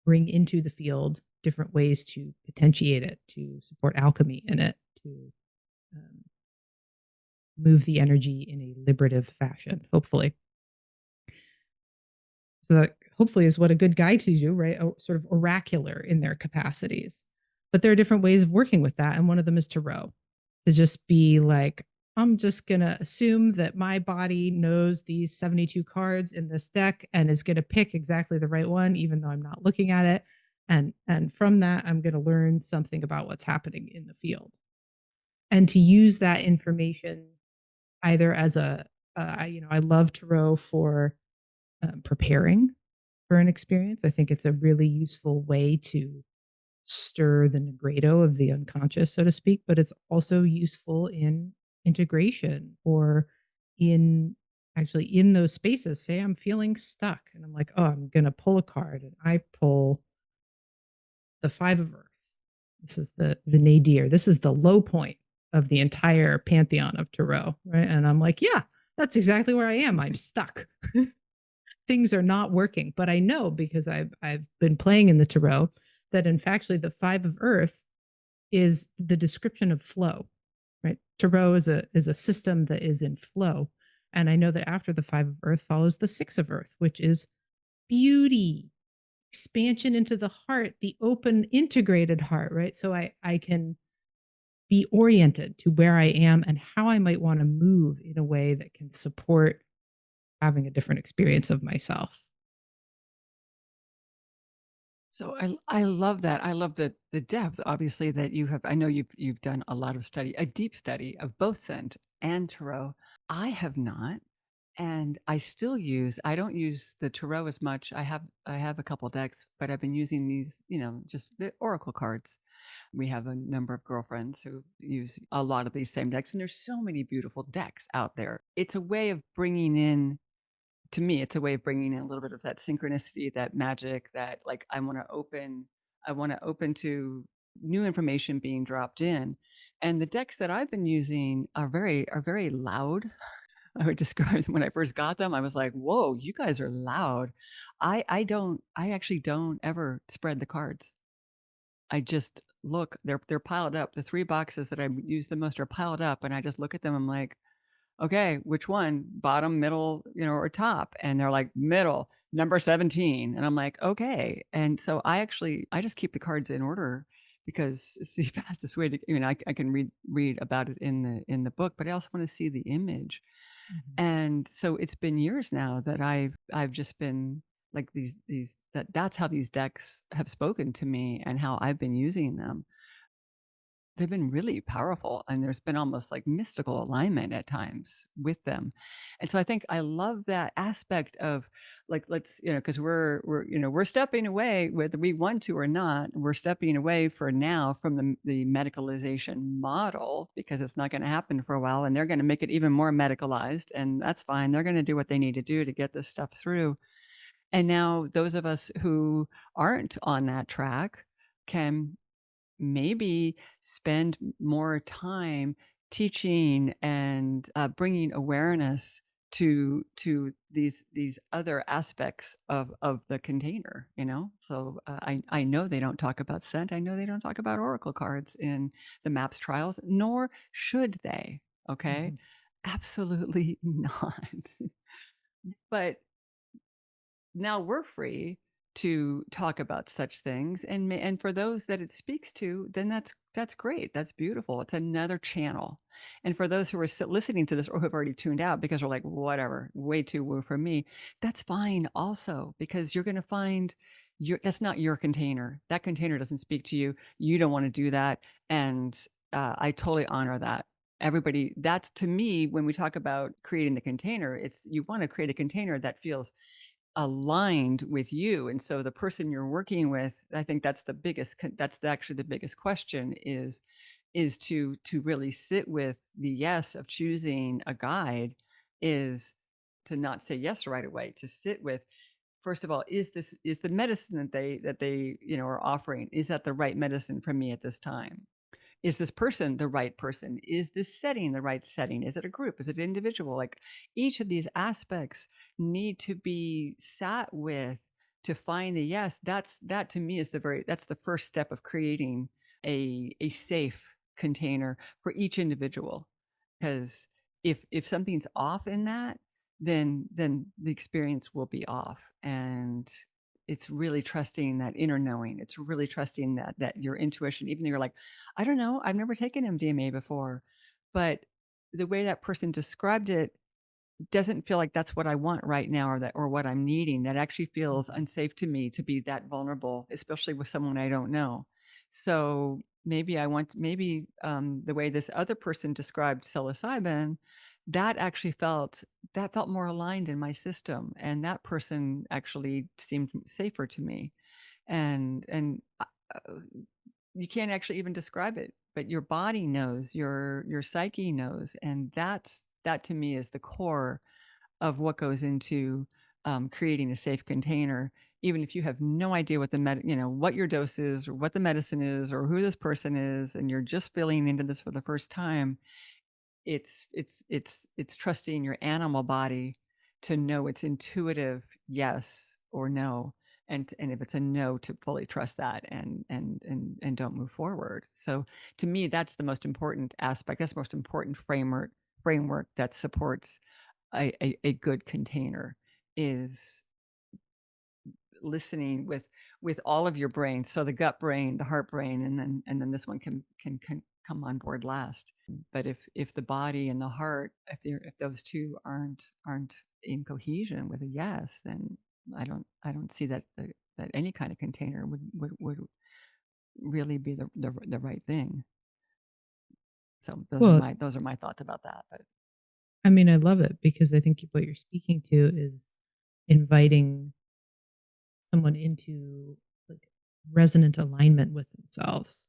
bring into the field different ways to potentiate it, to support alchemy in it, to um, move the energy in a liberative fashion, hopefully. So that hopefully is what a good guide to do, right? Sort of oracular in their capacities. But there are different ways of working with that. And one of them is tarot. to just be like, I'm just going to assume that my body knows these 72 cards in this deck and is going to pick exactly the right one, even though I'm not looking at it. And from that, I'm going to learn something about what's happening in the field. And to use that information either as I love tarot for preparing for an experience. I think it's a really useful way to stir the negredo of the unconscious, so to speak, but it's also useful in integration or in actually in those spaces. Say I'm feeling stuck and I'm like, oh, I'm going to pull a card and I pull the 5 of Earth. This is the nadir. This is the low point of the entire pantheon of tarot, right? And I'm like, yeah, that's exactly where I am. I'm stuck. Things are not working, but I know because I've been playing in the tarot that in fact, actually the 5 of Earth is the description of flow, right? Tarot is a system that is in flow, and I know that after the 5 of Earth follows the 6 of Earth, which is beauty, expansion into the heart, the open, integrated heart, right? So I can be oriented to where I am and how I might want to move in a way that can support having a different experience of myself. So I love that. I love the depth, obviously, that you have. I know you've done a lot of study, a deep study of both scent and tarot. I have not, and I still use. I don't use the tarot as much. I have a couple decks, but I've been using these, just the oracle cards. We have a number of girlfriends who use a lot of these same decks, and there's so many beautiful decks out there. It's a way of bringing in, to me, it's a way of bringing in a little bit of that synchronicity, that magic, that like I want to open to new information being dropped in. And the decks that I've been using are very loud. I would describe them when I first got them. I was like, whoa, you guys are loud. I actually don't ever spread the cards. I just look, they're piled up. The 3 boxes that I use the most are piled up, and I just look at them. I'm like, okay, which one? Bottom, middle, or top? And they're like, middle, number 17. And I'm like, okay. And so I just keep the cards in order because it's the fastest way to, I can read about it in the book, but I also want to see the image. Mhm. And so it's been years now that I've just been like that's how these decks have spoken to me and how I've been using them. They've been really powerful, and there's been almost like mystical alignment at times with them. And so I think I love that aspect of like, let's, because we're stepping away, whether we want to or not, we're stepping away for now from the medicalization model, because it's not going to happen for a while, and they're going to make it even more medicalized, and that's fine. They're going to do what they need to do to get this stuff through. And now those of us who aren't on that track can maybe spend more time teaching and bringing awareness to these other aspects of the container. So I know they don't talk about scent. I know they don't talk about oracle cards in the MAPS trials, nor should they. Okay, Mhm. absolutely not. But now we're free to talk about such things, and for those that it speaks to, then that's great, that's beautiful, it's another channel. And for those who are listening to this or who have already tuned out because they're like, whatever, way too woo for me, that's fine also, because you're going to find that's not your container. That container doesn't speak to you. You don't want to do that. And I totally honor that. Everybody, that's, to me, when we talk about creating the container, it's, you want to create a container that feels aligned with you. And so the person you're working with, I think that's the biggest, that's actually the biggest question, is to really sit with the yes of choosing a guide, is to not say yes right away, to sit with, first of all, is the medicine that they are offering, is that the right medicine for me at this time? Is this person the right person? Is this setting the right setting? Is it a group? Is it individual? Like, each of these aspects need to be sat with to find the yes. That to me is that's the first step of creating a safe container for each individual. Because if something's off in that, then the experience will be off. And it's really trusting that inner knowing. It's really trusting that your intuition, even though you're like, I don't know, I've never taken MDMA before, but the way that person described it doesn't feel like that's what I want right now, or what I'm needing. That actually feels unsafe to me to be that vulnerable, especially with someone I don't know. So maybe the way this other person described psilocybin, that actually felt more aligned in my system, and that person actually seemed safer to me. And you can't actually even describe it, but your body knows, your psyche knows, and that to me is the core of what goes into creating a safe container. Even if you have no idea what what your dose is, or what the medicine is, or who this person is, and you're just feeling into this for the first time, it's trusting your animal body to know its intuitive yes or no, and if it's a no, to fully trust that, and don't move forward. So to me, that's the most important aspect. That's the most important framework that supports a good container, is listening with all of your brain. So the gut brain, the heart brain, and then this one can come on board last. But if the body and the heart, if those two aren't in cohesion with a yes, then I don't see that that any kind of container would really be the right thing. So Well, those are my thoughts about that. But I mean, I love it because I think what you're speaking to is inviting someone into like resonant alignment with themselves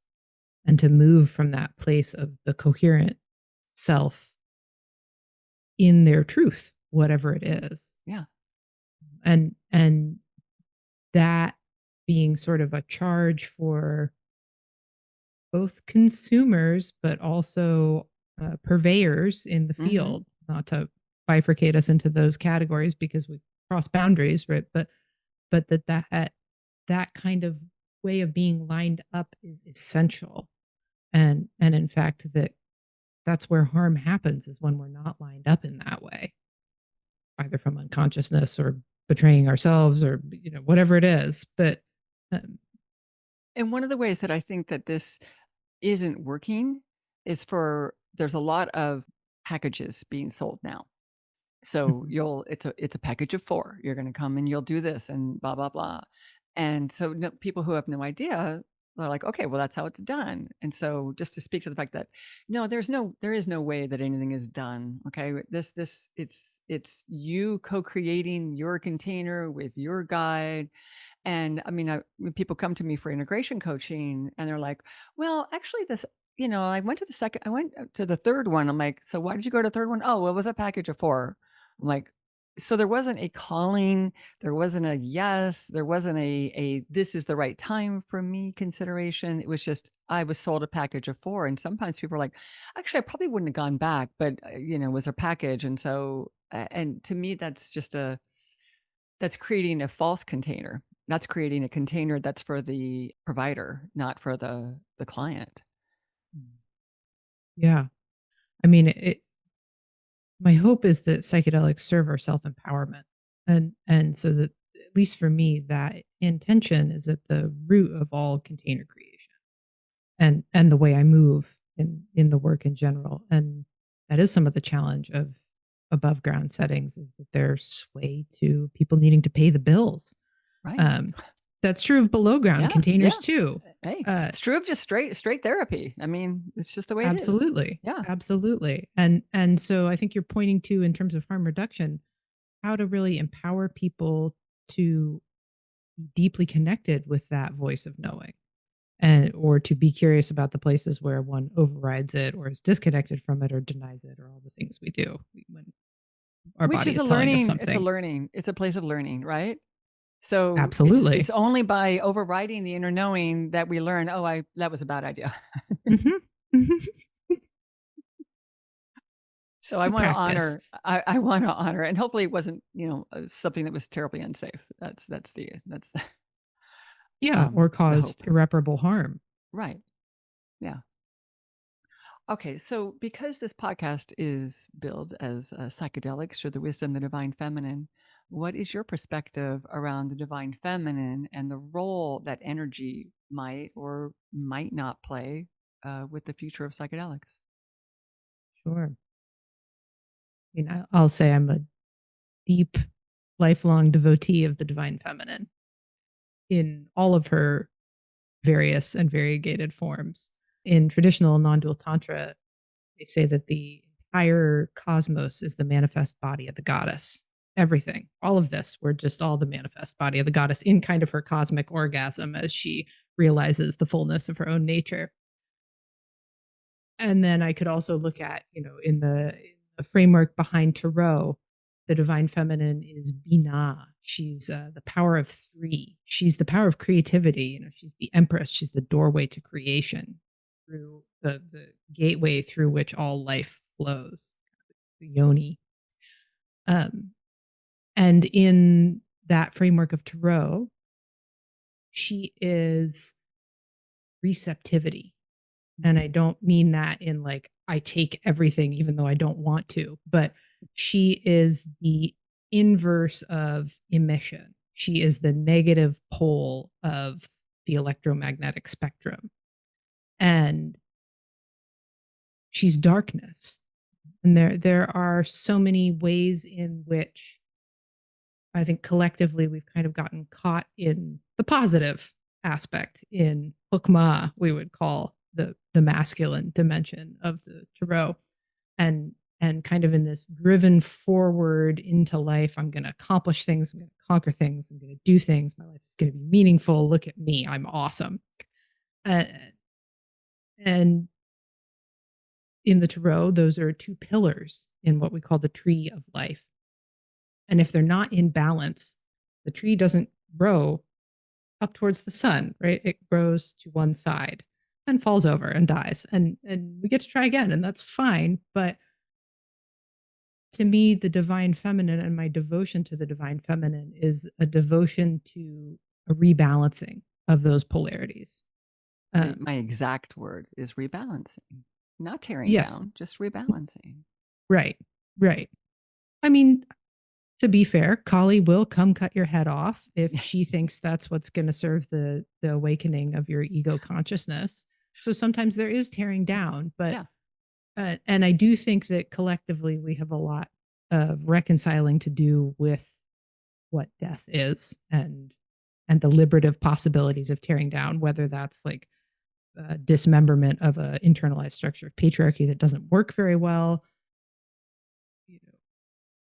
and to move from that place of the coherent self in their truth, whatever it is. yeah. And that being sort of a charge for both consumers, but also purveyors in the Mm-hmm. field, not to bifurcate us into those categories because we cross boundaries, right? But that kind of way of being lined up is essential. And in fact, that's where harm happens, is when we're not lined up in that way, either from unconsciousness or betraying ourselves, or whatever it is. But um, And one of the ways that I think that this isn't working is there's a lot of packages being sold now. So mhm. it's a package of 4. You're going to come and you'll do this and blah blah blah. And so people who have no idea, they're like, okay, well, that's how it's done. And so just to speak to the fact that no, there is no way that anything is done. Okay, it's you co-creating your container with your guide. And I mean, when people come to me for integration coaching and they're like, well, actually I went to the third one. I'm like, so why did you go to the third one? Oh, well, it was a package of 4. I'm like, so there wasn't a calling, there wasn't a yes, there wasn't a this is the right time for me consideration. It was just, I was sold a package of 4. And sometimes people are like, actually, I probably wouldn't have gone back, but it was a package. And so, and to me, that's creating a false container. That's creating a container that's for the provider, not for the client. Yeah, I mean, my hope is that psychedelics serve our self-empowerment, and so that, at least for me, that intention is at the root of all container creation, and the way I move in the work in general. And that is some of the challenge of above ground settings, is that they're sway to people needing to pay the bills. Right. um that's true of below ground Yeah. Yeah. containers too. Hey, uh it's true of just straight therapy. I mean, it's just the way it is. Absolutely. Yeah. Absolutely. And so I think you're pointing to, in terms of harm reduction, how to really empower people to be deeply connected with that voice of knowing, and or to be curious about the places where one overrides it, or is disconnected from it, or denies it, or all the things we do when our Which body is is telling us something. it's a place of learning, right? So it's Absolutely. only by overriding the inner knowing that we learn, oh, that was a bad idea. Mhm. Mhm. So I To want to practice. I want to honor, and hopefully it wasn't, something that was terribly unsafe. That's the Yeah, or the hope. caused irreparable harm. Right. Yeah. Okay. So because this podcast is billed as psychedelics, or the wisdom, the divine feminine, what is your perspective around the divine feminine and the role that energy might or might not play with the future of psychedelics? Sure. I'll say I'm a deep, lifelong devotee of the divine feminine in all of her various and variegated forms. In traditional non-dual tantra, they say that the entire cosmos is the manifest body of the goddess. Everything, all of this, we're just all the manifest body of the goddess in kind of her cosmic orgasm as she realizes the fullness of her own nature. And then I could also look at, in the framework behind Tarot, the divine feminine is Binah. She's the power of three. She's the power of creativity. She's the empress. She's the doorway to creation, through the gateway through which all life flows, the yoni. And in that framework of Tarot, she is receptivity. And I don't mean that in like, I take everything even though I don't want to, but she is the inverse of emission. She is the negative pole of the electromagnetic spectrum. And she's darkness. And there are so many ways in which I think collectively we've kind of gotten caught in the positive aspect in Hukmah, we would call the masculine dimension of the Tarot, and kind of in this driven forward into life. I'm going to accomplish things. I'm going to conquer things. I'm going to do things. My life is going to be meaningful. Look at me. I'm awesome. And in the Tarot, those are two pillars in what we call the tree of life. And if they're not in balance, the tree doesn't grow up towards the sun, right? It grows to one side and falls over and dies. And we get to try again, and that's fine. But to me, the divine feminine and my devotion to the divine feminine is a devotion to a rebalancing of those polarities. My exact word is rebalancing, not tearing Yes. down, just rebalancing. Right. I mean, to be fair, Kali will come cut your head off if she thinks that's what's going to serve the awakening of your ego consciousness. So sometimes there is tearing down, but and I do think that collectively we have a lot of reconciling to do with what death is and the liberative possibilities of tearing down, whether that's like dismemberment of an internalized structure of patriarchy that doesn't work very well,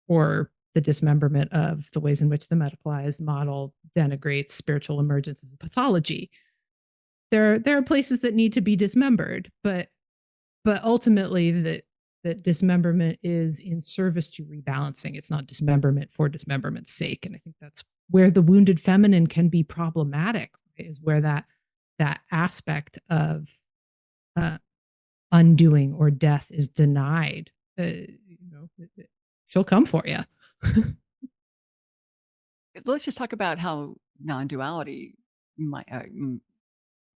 or the dismemberment of the ways in which the medicalized model denigrates spiritual emergence as a pathology. There are places that need to be dismembered, but ultimately that dismemberment is in service to rebalancing. It's not dismemberment for dismemberment's sake. And I think that's where the wounded feminine can be problematic, right? Is where that aspect of undoing or death is denied. She'll come for you. Let's just talk about how non-duality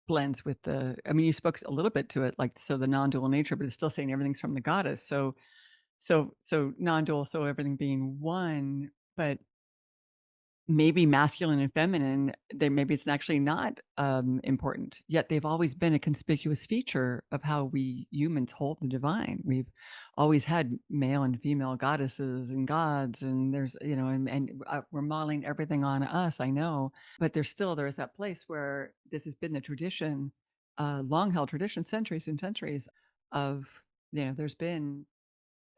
blends with I mean, you spoke a little bit to it, like, so the non-dual nature, but it's still saying everything's from the goddess. So non-dual, so everything being one, but maybe masculine and feminine, maybe it's actually not important, yet they've always been a conspicuous feature of how we humans hold the divine. We've always had male and female goddesses and gods, and there's, and we're modeling everything on us, I know, but there's that place where this has been the tradition, long held tradition, centuries and centuries of, there's been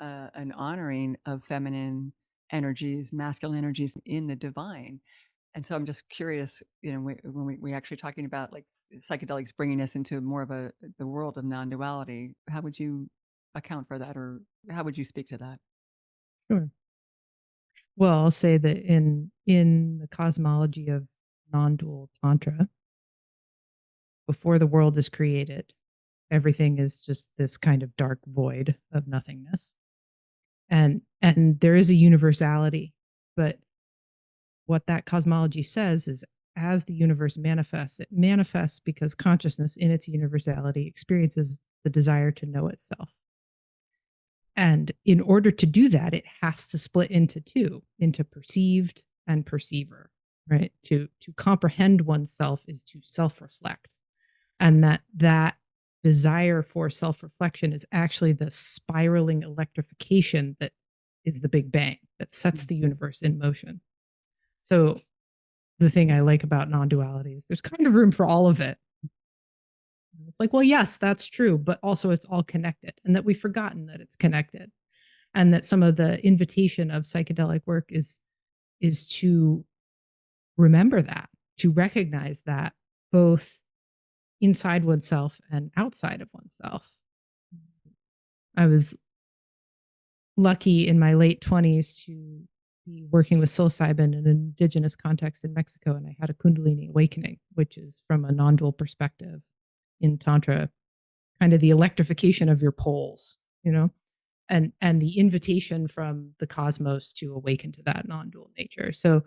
an honoring of feminine energies, masculine energies in the divine. And so I'm just curious, when we actually talking about like psychedelics bringing us into more of the world of non-duality, how would you account for that, or how would you speak to that? Sure. Well, I'll say that in the cosmology of non-dual tantra, before the world is created, everything is just this kind of dark void of nothingness. And there is a universality, but what that cosmology says is, as the universe manifests, it manifests because consciousness in its universality experiences the desire to know itself. And in order to do that, it has to split into two, into perceived and perceiver, right? To comprehend oneself is to self-reflect. And that desire for self-reflection is actually the spiraling electrification that is the Big Bang, that sets the universe in motion. So the thing I like about non-duality is there's kind of room for all of it. It's like, well, yes, that's true, but also it's all connected, and that we've forgotten that it's connected, and that some of the invitation of psychedelic work is to remember that, to recognize that both inside oneself and outside of oneself. I was lucky in my late 20s to be working with psilocybin in an indigenous context in Mexico, and I had a Kundalini awakening, which is from a non-dual perspective in Tantra, kind of the electrification of your poles, and the invitation from the cosmos to awaken to that non-dual nature. So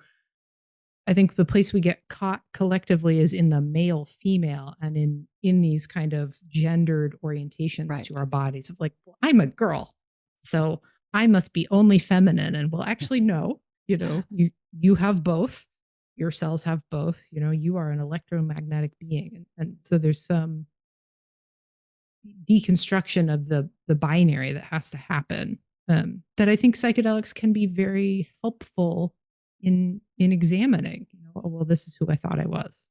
I think the place we get caught collectively is in the male female and in these kind of gendered orientations to our bodies of like, well, I'm a girl, so I must be only feminine. And well, actually, no, you have both. Your cells have both. You are an electromagnetic being, and so there's some deconstruction of the binary that has to happen. That I think psychedelics can be very helpful in examining. Oh, well, this is who I thought I was.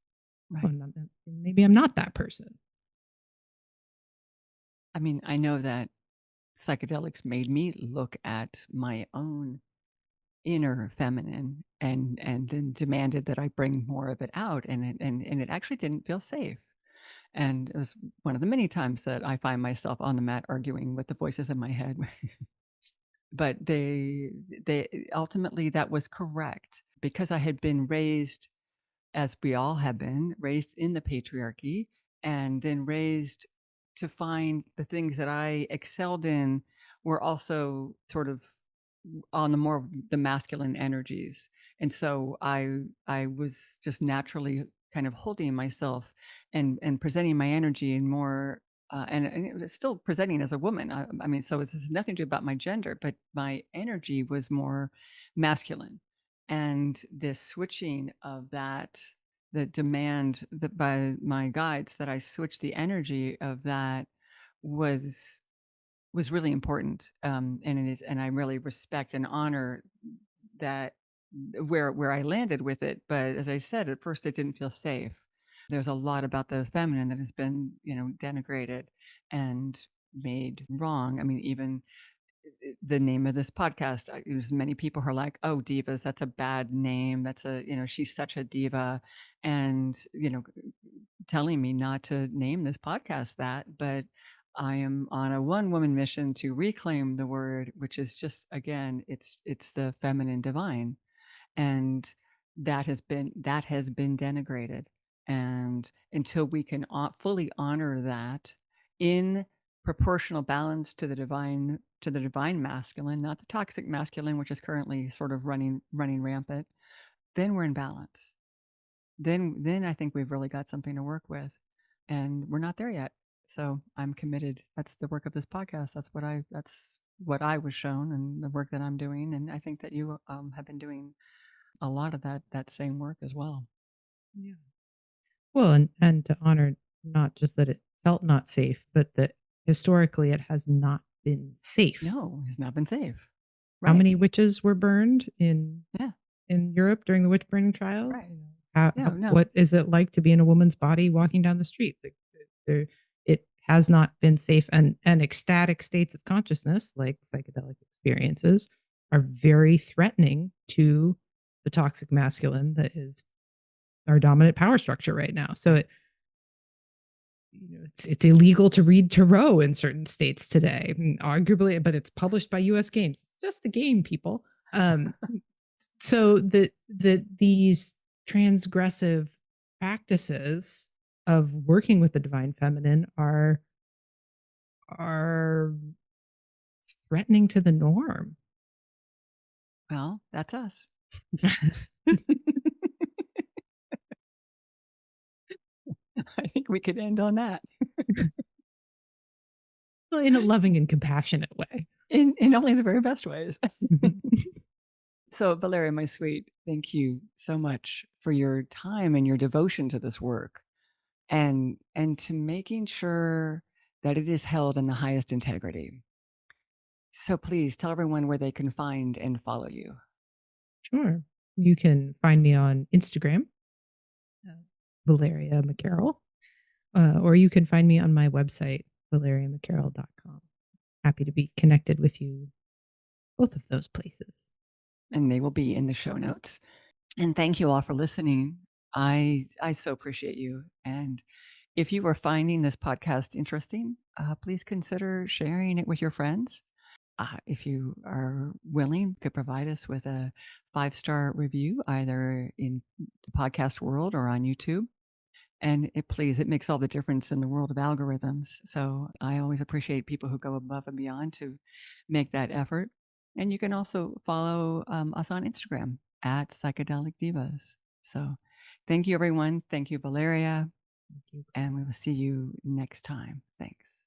Right. Well, maybe I'm not that person. I mean, I know that psychedelics made me look at my own inner feminine and then demanded that I bring more of it out, and it actually didn't feel safe. And it was one of the many times that I find myself on the mat arguing with the voices in my head. But they ultimately, that was correct, because I had been raised, as we all have been raised, in the patriarchy, and then raised to find the things that I excelled in were also sort of on the more the masculine energies. And so I was just naturally kind of holding myself and presenting my energy in more and it was still presenting as a woman. I mean, so it has nothing to do about my gender, but my energy was more masculine. And this switching of that, the demand that by my guides that I switch the energy of that was really important. And it is, and I really respect and honor that where I landed with it. But as I said, at first it didn't feel safe. There's a lot about the feminine that has been, denigrated and made wrong. I mean, even the name of this podcast, there's many people who are like, oh, divas, that's a bad name. That's she's such a diva. And, telling me not to name this podcast that, but I am on a one woman mission to reclaim the word, which is just, again, it's the feminine divine. And that has been denigrated. And until we can fully honor that in proportional balance to the divine masculine, not the toxic masculine, which is currently sort of running rampant, then we're in balance. Then I think we've really got something to work with, and we're not there yet. So I'm committed. That's the work of this podcast. That's what I was shown, and the work that I'm doing. And I think that you have been doing a lot of that same work as well. Yeah. Well, and to honor not just that it felt not safe, but that historically it has not been safe. No, it's not been safe. Right. How many witches were burned in Yeah. in Europe during the witch burning trials? Right. What is it like to be in a woman's body walking down the street? It has not been safe, and ecstatic states of consciousness, like psychedelic experiences, are very threatening to the toxic masculine that is our dominant power structure right now. So it's illegal to read tarot in certain states today, arguably, but it's published by U.S. Games. It's just a game, people. So these transgressive practices of working with the divine feminine are threatening to the norm. Well, that's us. I think we could end on that. Well, in a loving and compassionate way. in only the very best ways. Mhm. So, Valeria, my sweet, thank you so much for your time and your devotion to this work, and to making sure that it is held in the highest integrity. So please tell everyone where they can find and follow you. Sure. You can find me on Instagram, uh, Valeria McCarroll, or you can find me on my website, valeriamccarroll.com. Happy to be connected with you both of those places. And they will be in the show notes. And thank you all for listening. I so appreciate you. And if you are finding this podcast interesting, please consider sharing it with your friends. If you are willing, could provide us with a 5-star review either in the podcast world or on YouTube. And it makes all the difference in the world of algorithms. So I always appreciate people who go above and beyond to make that effort. And you can also follow us on Instagram at Psychedelic Divas. So thank you, everyone. Thank you, Valeria. Thank you. And we will see you next time. Thanks.